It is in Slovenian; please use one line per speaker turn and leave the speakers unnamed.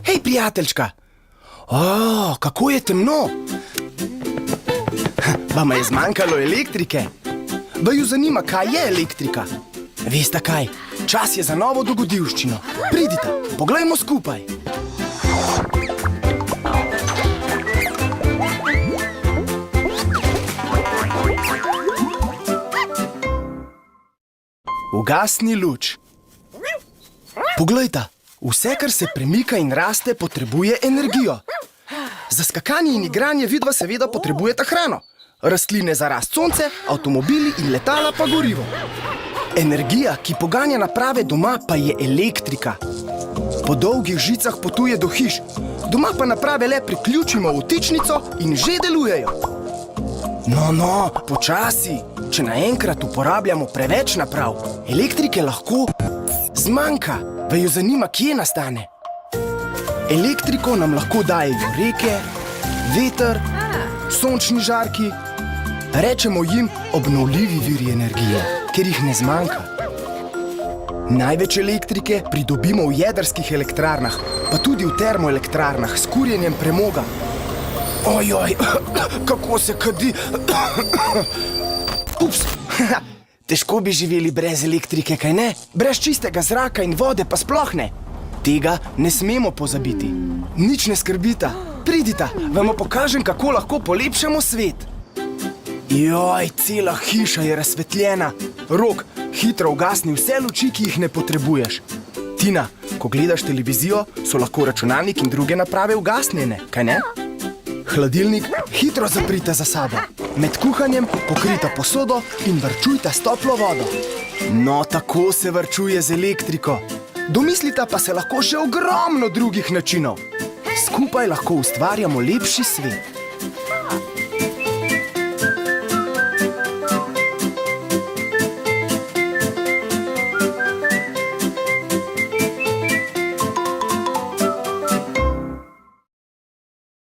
Hej, prijateljčka! O, kako je temno! Vama je zmanjkalo elektrike? Vaju zanima, kaj je elektrika? Veste kaj? Čas je za novo dogodivščino. Pridite, poglejmo skupaj. Ugasni luč. Poglejte, vse, kar se premika in raste, potrebuje energijo. Za skakanje in igranje vidva seveda potrebujeta hrano. Rastline za rast sonce, avtomobili in letala pa gorivo. Energija, ki poganja naprave doma, pa je elektrika. Po dolgih žicah potuje do hiš. Doma pa naprave le priključimo v vtičnico in že delujejo. No, počasi. Če naenkrat uporabljamo preveč naprav, elektrike lahko zmanjka. Vaju zanima, kje nastane? Elektriko nam lahko dajejo reke, veter, sončni žarki. Rečemo jim obnovljivi viri energije, ker jih ne zmanjka. Največ elektrike pridobimo v jedrskih elektrarnah, pa tudi v termoelektrarnah s kurjenjem premoga. Ojoj, kako se kadi. Ups, težko bi živeli brez elektrike, kaj ne? Brez čistega zraka in vode pa sploh ne. Tega ne smemo pozabiti. Nič ne skrbita. Pridita, vam pokažem, kako lahko polepšamo svet. Joj, cela hiša je razsvetljena. Rok, hitro ugasni vse luči, ki jih ne potrebuješ. Tina, ko gledaš televizijo, so lahko računalnik in druge naprave ugasnjene, kaj ne? Hladilnik hitro zaprite za sabo. Med kuhanjem pokrita posodo in varčujte s toplo vodo. No, tako se varčuje z elektriko. Domislita pa se lahko še ogromno drugih načinov. Skupaj lahko ustvarjamo lepši svet.